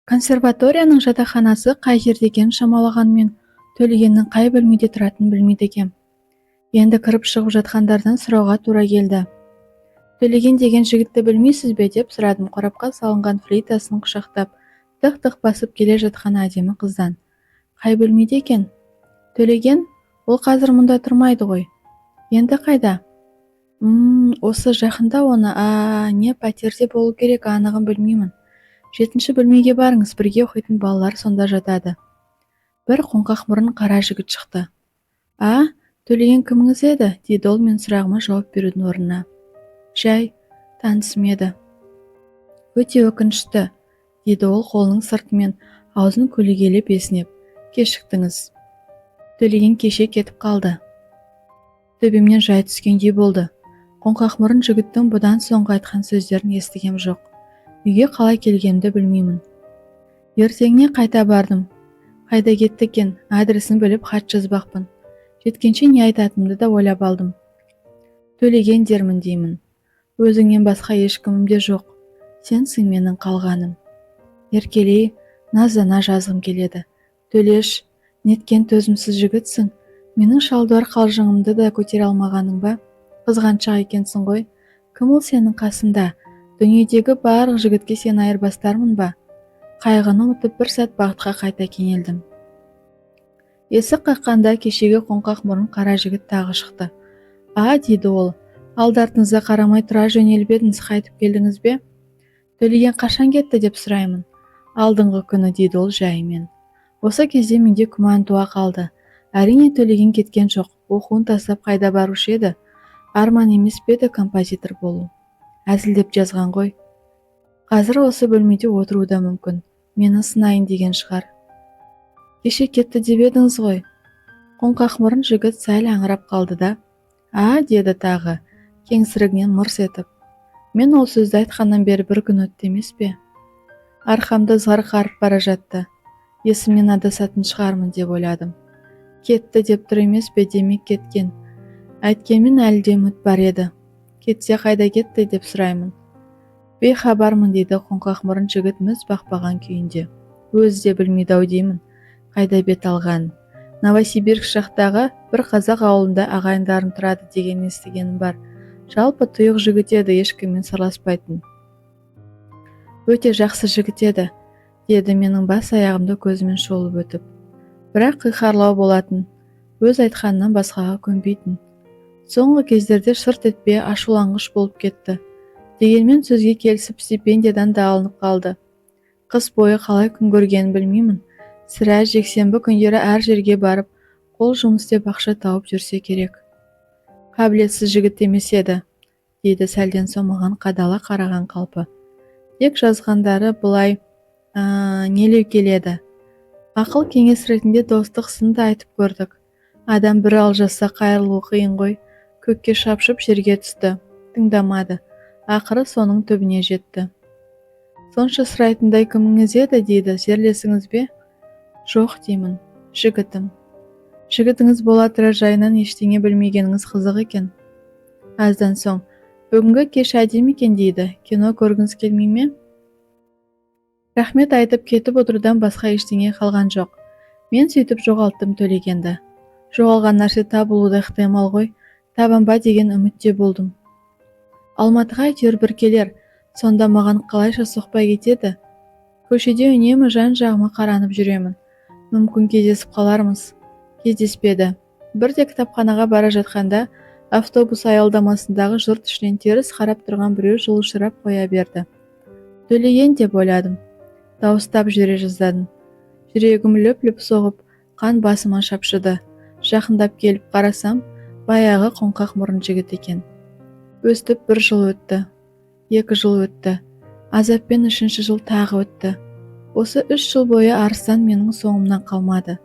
Консерваторияның жатақханасы қай жерде екенін шамалағанмен Төлегеннің қай бөлмеде тұратынын білмейді екем. Енді кіріп шығып жатқандардан сұрауға тура келді. Төлеген деген жігітті білмейсіз бе деп сұрадым қорапқа салынған флейтасын құшақтап, тық-тық басып келе жатқан әдемі қыздан. Қай бөлмеде екен? Төлеген, ол қазір мұнда тұрмайды ғой. Енді қайда? Осы жақында оны, не пәтерде болу керек, анығын білмеймін. 7-ші бөлмеге барыңыз, бірге оқитын балалар сонда жатады. Бір қоңқақ мұрын қара жігіт шықты. Төлеген кіміңіз еді? Дейді ол мен сұрағыма жауап берудің орнына. Жай, танысым еді. Өте өкінішті, дейді ол қолының сыртымен аузын көлегейлеп есінеп. Кешіктіңіз. Төлеген кеше кетіп қалды. Төбемнен жай түскендей болды. Қоңқақ мұрын жігіттің бұдан соңғы айтқан сөздерін естігем жоқ. Үйге қалай келгенімді білмеймін. Ертеңіне қайта бардым. Қайда кетті екен, адресін біліп хат жазбақпын. Жеткенше не айтатынымды да ойлап алдым. Төлеген дермін деймін. Өзіңнен басқа ешкімім де жоқ. Сенсің менің қалғаным. Еркелей, наздана жазғым келеді. Төлеш, неткен төзімсіз жігітсің. Менің шалдуар қалжыңымды да көтере алмағаның ба? Қызғаншақ екенсің ғой. Кім ол сенің қасында? Дүниедегі барлық жігітке сені айырбастармын ба? Қайғыны ұмытып бір сәт бақытқа қайта кенелдім. Есік қаққанда кешегі қоңқақ мұрын қара жігіт тағы шықты. Дейді ол, алды-артыңызға қарамай тұра жөнеліп едіңіз, қайтып келдіңіз бе? Төлеген қашан кетті деп сұраймын. Алдыңғы күні, дейді ол жайымен. Осы кезде менде күмән туа қалды. Әрине Төлеген кеткен жоқ, оқуын тастап қайда барушы еді? Арман емес пе еді композитор болу? Әзілдеп жазған ғой. Қазір осы бөлмеде отыруы да мүмкін. Мені сынайын деген шығар. Кеше кетті деп едіңіз ғой. Қоңқақ мұрын жігіт сәл аңырап қалды да. Деді тағы, кеңсірігінен мырс етіп. Мен ол сөзді айтқаннан бері бір күн өтті емес пе? Арқамды ызғар қарып бара жатты. Есімнен адасатын шығармын деп ойладым. Кетті деп тұр емес пе, демек кеткен. Әйткенмен әлі де үміт бар еді. Кетсе қайда кетті деп сұраймын. Бейхабармын, дейді қоңқақ мұрын жігіт міз бақпаған күйінде. Өзі де білмейді-ау деймін. Қайда бет алғанын. Новосибирск жақтағы бір қазақ ауылында ағайындарым тұрады деген естігенім бар. Жалпы тұйық жігіт еді, ешкіммен сырласпайтын. Өте жақсы жігіт еді, деді менің бас аяғымды көзімен шолып өтіп. Бірақ қиқарлау болатын, өз айтқанынан басқаға көнбейтін. Соңғы кездерде шырт етпей ашуланғыш болып кетті. Дегенмен сөзге келісіп стипендиядан да алынып қалды. Қыс бойы қалай күн көргенін білмеймін. Сірә жексенбі күндері әр жерге барып, қол жұмыс істеп ақша тауып жүрсе керек. Қабілетсіз жігіт емес еді, дейді сәлден соң маған қадала қараған қалпы. Тек жазғандары былай нелеу келеді. Ақыл кеңес ретінде достық сынды айтып көрдік. Адам бір алжаса қайырылу қиын ғой. Көкке шапшып жерге түсті. Тыңдамады. Ақыры соның түбіне жетті. Сонша сұрайтындай кіміңіз еді, дейді. Жерлесіңіз бе? Жоқ деймін. Жігітім. Жігітіңіз бола тұра жайынан ештеңе білмегеніңіз қызық екен. Аздан соң, бүгінгі кеш әдемі екен, дейді. Кино көргіңіз келмей ме? Рахмет айтып кетіп отырудан басқа ештеңе қалған жоқ. Мен сөйтіп жоғалттым Төлегенді. Жоғалған нәрсе табылуы ықтимал ғой. Табам ба деген үмітте болдым. Алматыға әйтеуір бір келер, сонда маған қалайша соқпай кетеді. Көшеде үнемі жан-жағыма қаранып жүремін. Мүмкін кездесіп қалармыз. Кездеспеді. Бірде кітапханаға бара жатқанда автобус аялдамасындағы жұрт ішінен теріс қарап тұрған біреу жылушырап қоя берді. Төлеген деп ойладым. Дауыстап жүре жаздадым. Жүрегім лүп-лүп соғып, қан басыма шапшыды. Жақындап келіп қарасам, баяғы қоңқақ мұрын жігіт екен. Өстіп 1 жыл өтті. 2 жыл өтті. Азаппен 3-ші жыл тағы өтті. Осы 3 жыл бойы арыстан менің соңымнан қалмады.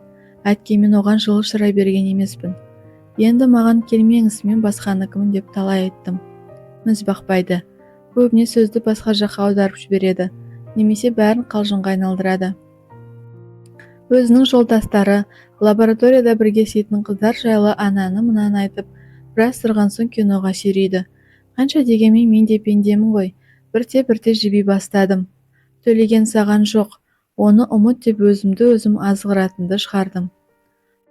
Әйткенмен оған жылы шырай берген емеспін. Енді маған келмеңіз, мен басқаныкімін деп талай айттым. Міз бақпайды. Көбіне сөзді басқа жаққа аударып жібереді. Немесе бәрін қалжыңға айналдырады. Өзінің жолдастары, лабораторияда бірге істейтін қыздар жайлы ананы мынаны айтып, біраз тұрған соң киноға сүйрейді. Қанша дегенмен мен де пендемін ғой. Бірте-бірте жеби бастадым. Төлеген саған жоқ. Оны ұмыт деп өзімді өзім азғыратынды шығардым.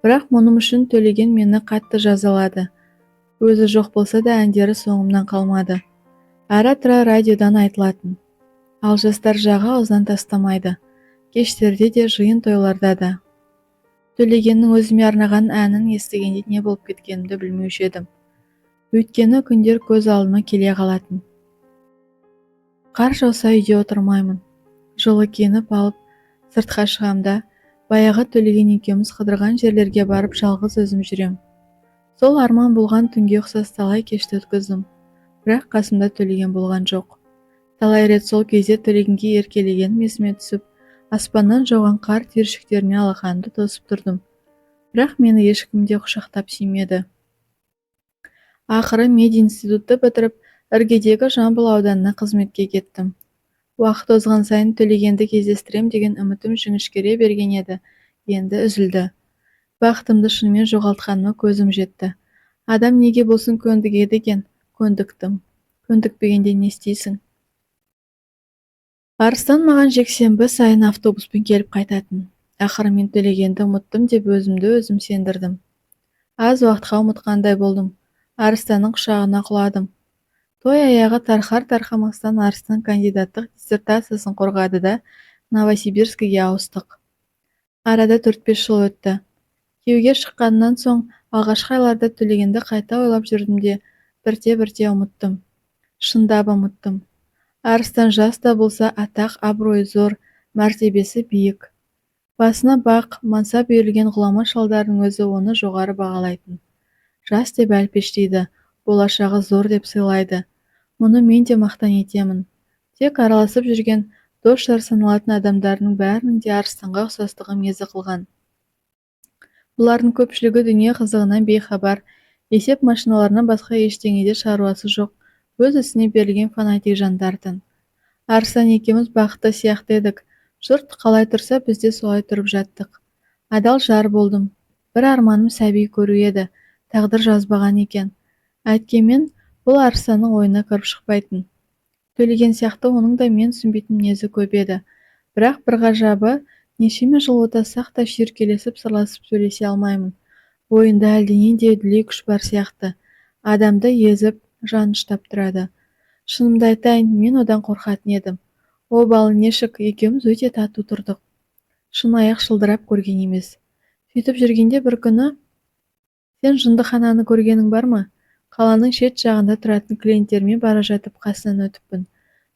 Бірақ мұным үшін Төлеген мені қатты жазалады. Өзі жоқ болса да әндері соңымнан қалмады. Ара-тұра радиодан айтылатын. Ал жастар жағы аузынан тастамайды. Кештерде де, жиын тойларда да. Төлегеннің өзіме арнаған әнін естігенде не болып кеткенімді білмеуші едім. Өйткені күндер көз алдыма келе қалатын. Қар жауса үйде отырмаймын. Жылы киініп алып сыртқа шығамда, баяғы Төлеген екеуміз қыдырған жерлерге барып жалғыз өзім жүрем. Сол арман болған түнге ұқсас талай кешті өткіздім. Бірақ қасымда Төлеген болған жоқ. Талай рет сол кезде Төлегенге еркелегенім есіме түсіп, аспаннан жауған қар түйіршіктеріне алақанымды тосып тұрдым. Бірақ мені ешкім де құшақтап сүймеді. Ақыры мединститутты бітіріп, іргедегі Жамбыл ауданына қызметке кеттім. Уақыт озған сайын Төлегенді кездестірем деген үмітім жіңішкере берген еді, енді үзілді. Бақытымды шынымен жоғалтқаныма көзім жетті. Адам неге болсын көндігеді екен? Көндіктім. Көндікпегенде не істейсің? Арыстан маған жексенбі сайын автобуспен келіп қайтатын. Ақыры мен Төлегенді ұмыттым деп өзімді өзім сендірдім. Аз уақытқа ұмытқандай болдым. Арыстанның құшағына құладым. Той аяғы тарқар-тарқамастан Арыстан кандидаттық диссертациясын қорғады да Новосибирскіге ауыстық. Арада 4-5 жыл өтті. Күйеуге шыққаннан соң алғашқы айларда Төлегенді қайта ойлап жүрдім де бірте-бірте ұмыттым. Шындап ұмыттым. Арыстан жас та болса атақ, абыройы зор, мәртебесі биік. Басына бақ, мансап үйірілген ғұлама шалдардың өзі оны жоғары бағалайтын. Жас деп әлпештейді, болашағы зор деп сыйлайды. Мұны мен де мақтан етемін. Тек араласып жүрген дос-жар саналатын адамдардың бәрінің де Арыстанға ұқсастығы мезі қылған. Бұлардың көпшілігі дүние қызығынан бейхабар, есеп машиналарынан басқа ештеңеде шаруасы жоқ, өз ісіне берілген фанатик жандардың. Арыстан екеуміз бақытты сияқты едік. Жұрт қалай тұрса, біз де солай тұрып жаттық. Адал жар болдым. Бір арманым сәби көру еді. Тағдыр жазбаған екен. Әйткенмен, бұл Арыстанның ойына кіріп шықпайтын. Төлеген сияқты оның да мен түсінбейтін мінезі көп еді. Бірақ бір ғажабы, нешеме жыл отасақ та шүйіркелесіп сырласып сөйлесе алмаймын. Ойында әлденендей дүлей күш бар сияқты. Адамды езіп, жанын ұштап тұрады. Шынымды айтайын, мен одан қорқатын едім. Обалы нешік, екеуміз өте тату тұрдық. Шын аяқ шылдырап көрген емес. Сөйтіп жүргенде бір күні: сен жындыхананы көргенің бар ма? Қаланың шет жағында тұратын клиенттермен бара жатып қасынан өтіппін.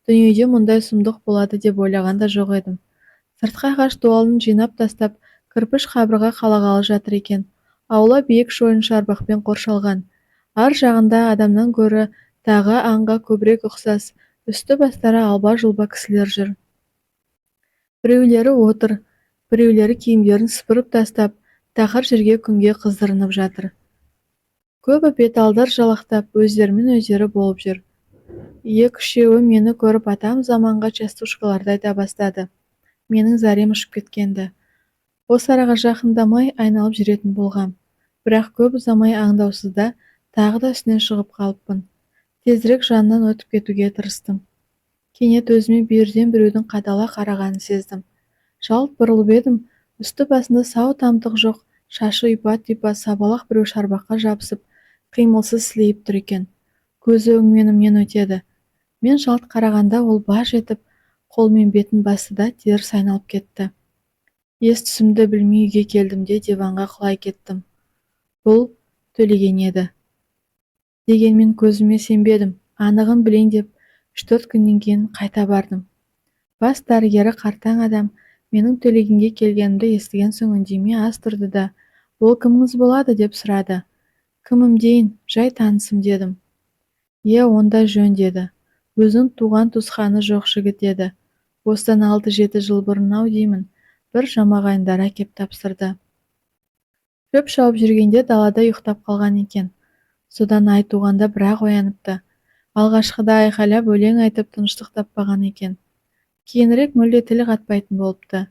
Дүниеде мұндай сұмдық болады деп ойлаған да жоқ едім. Сыртқы ағаш дуалын жинап тастап, кірпіш қабырға қалағалы жатыр екен. Аула биік шойын шарбақпен қоршалған. Ар жағында адамнан гөрі тағы аңға көбірек ұқсас, үсті бастары алба-жұлба кісілер жүр. Біреулері отыр, біреулері киімдерін сыпырып тастап, тақыр жерге күнге қыздырынып жатыр. Көбі беталдар жалақтап, өздерімен өздері болып жүр. Екі-үшеуі мені көріп атам заманға частушкаларды айта бастады. Менің зәрем ұшып кеткенді. Осы араға жақындамай айналып жүретін болғам. Бірақ көп ұзамай аңдаусызда тағы да үстінен шығып қалыппын. Тезірек жанынан өтіп кетуге тырыстым. Кенет өзіме бүйірден біреудің қадала қарағанын сездім. Жалт бұрылып едім, үсті басында сау тамтық жоқ, шашы ұйпа-тұйпа сабалақ біреу шарбаққа жабысып, қимылсыз сілейіп тұр екен. Көзі өңменімнен өтеді. Мен жалт қарағанда ол баж етіп, қолмен бетін басты да теріс айналып кетті. Ес түсімді білмей үйге келдім де диванға құлай кеттім. Бұл Төлеген еді. Дегенмен көзіме сенбедім. Анығын білейін деп 3-4 күннен кейін қайта бардым. Бас дәрігері қартаң адам менің Төлегенге келгенімді естіген соң үндемей аз тұрды да: ол кіміңіз болады деп сұрады. Кімім дейін, жай танысым дедім. Онда жөн деді. Өзің туған туысқаны жоқ жігіт еді. Осыдан 6-7 жыл бұрын-ау деймін, бір жамағайындар әкеп тапсырды. Шөп шауып жүргенде далада ұйықтап қалған екен. Содан ай туғанда бірақ ояныпты. Алғашқыда айқайлап өлең айтып тыныштық таппаған екен. Кейінірек мүлде тіл қатпайтын болыпты.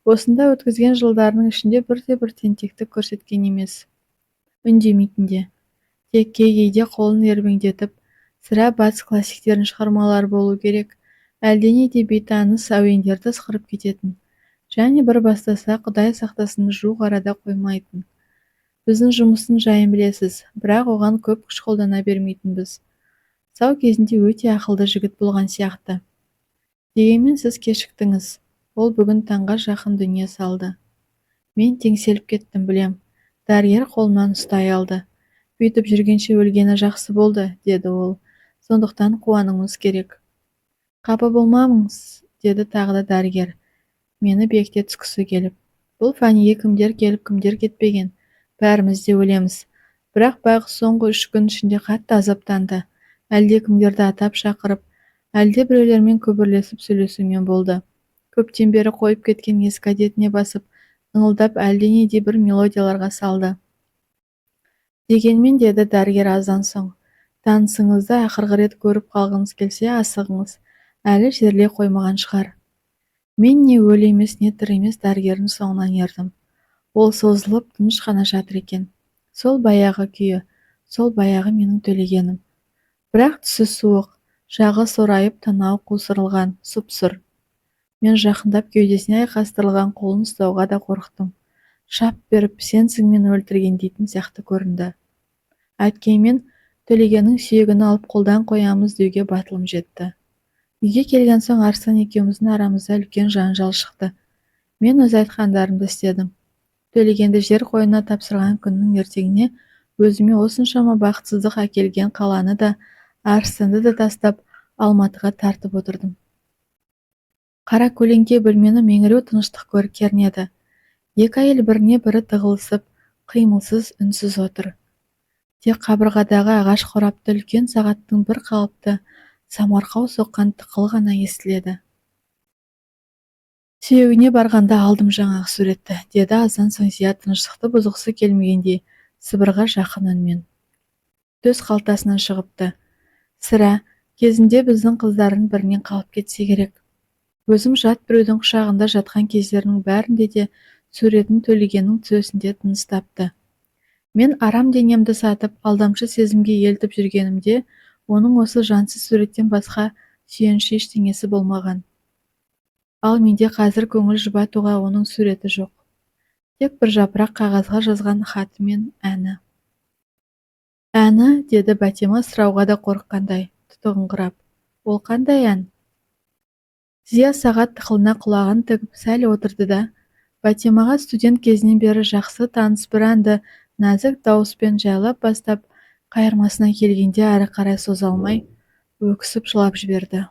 Осында өткізген жылдарының ішінде бірде-бір тентектік көрсеткен емес. Үндемейтін де. Тек кей-кейде қолын ербеңдетіп, сірә батыс классиктерінің шығармалары болу керек, әлденеде бейтаныс әуендерді сықырып кететін. және бір бастаса Құдай сақтасын жуық арада қоймайтын. Біздің жұмыстың жайын білесіз, бірақ оған көп күш қолдана бермейтінбіз. Сау кезінде өте ақылды жігіт болған сияқты. Дегенмен сіз кешіктіңіз. Ол бүгін таңға жақын дүние салды. Мен теңселіп кеттім, білем. Дәрігер қолымнан ұстай алды. Бүйтіп жүргенше өлгені жақсы болды, деді ол. Сондықтан қуануыңыз керек. Қапы болмаңыз, деді тағы да дәрігер. Мені бекіте түскісі келіп. Бұл фәниге кімдер келіп, кімдер кетпеген. Бәріміз де өлеміз. Бірақ байғұс соңғы 3 күн ішінде қатты азаптанды. Әлде кімдерді атап шақырып, әлде біреулермен күбірлесіп сөйлесумен болды. Көптен бері қойып кеткен ескі әдетіне басып, ыңылдап әлденедей бір мелодияларға салды. Дегенмен, деді дәрігер аздан соң, танысыңызды ақырғы рет көріп қалғыңыз келсе, асығыңыз. Әлі жерлей қоймаған шығар. Мен не өлі емес, не тірі емес дәрігердің соңынан ердім. Ол созылып, тыныш қана жатыр екен. Сол баяғы күйі, сол баяғы менің төлегенім. Бірақ түсі суық, жағы сорайып, танауы қусырылған, сұп-сұр. Мен жақындап кеудесіне айқастырылған қолын ұстауға да қорықтым. Шап беріп, сенсің мені өлтірген дейтін сияқты көрінді. Әйткенмен, төлегеннің сүйегін алып қолдан қоямыз деуге батылым жетті. Үйге келген соң Арыстан екеуміздің арамызда үлкен жанжал шықты. Мен өз айтқандарымды істедім. Төлегенді жер қойнына тапсырған күннің ертеңіне өзіме осыншама бақытсыздық әкелген қаланы да, Арыстанды да тастап, Алматыға тартып отырдым. Қара көлеңке бөлмені меңіреу тыныштық кернеді. Екі әйел біріне бірі тығылысып, қимылсыз, үнсіз отыр. Тек қабырғадағы ағаш қорапты үлкен сағаттың бір қалыпты самарқау соққан тықылы ғана естіледі. Сүйегіне барғанда алдым жаңағы суретті, деді аздан соң Зия тыныштықты бұзғысы келмегендей, сыбырға жақын үнмен. Төс қалтасынан шығыпты. Сірә, кезінде біздің қыздардың бірінен қалып кетсе керек. Өзім жат біреудің құшағында жатқан кездерінің бәрінде де суретін Төлегеннің төсінде тыныс тапты. Мен арам денемді сатып, алдамшы сезімге елтіп жүргенімде, оның осы жансыз суреттен басқа сүйеніш ештеңесі болмаған. Ал менде қазір көңіл жұбатуға оның суреті жоқ. Тек бір жапырақ қағазға жазған хаты мен әні. Әні, деді Бәтима сұрауға да қорыққандай, тұтығыңқырап. Ол қандай ән? Зия сағат тықылына құлағын тігіп сәл отырды да, Бәтимаға студент кезінен бері жақсы таныс бір әнді нәзік дауыспен жайлап бастап, қайырмасына келгенде әрі қарай соза алмай, өксіп жылап жіберді.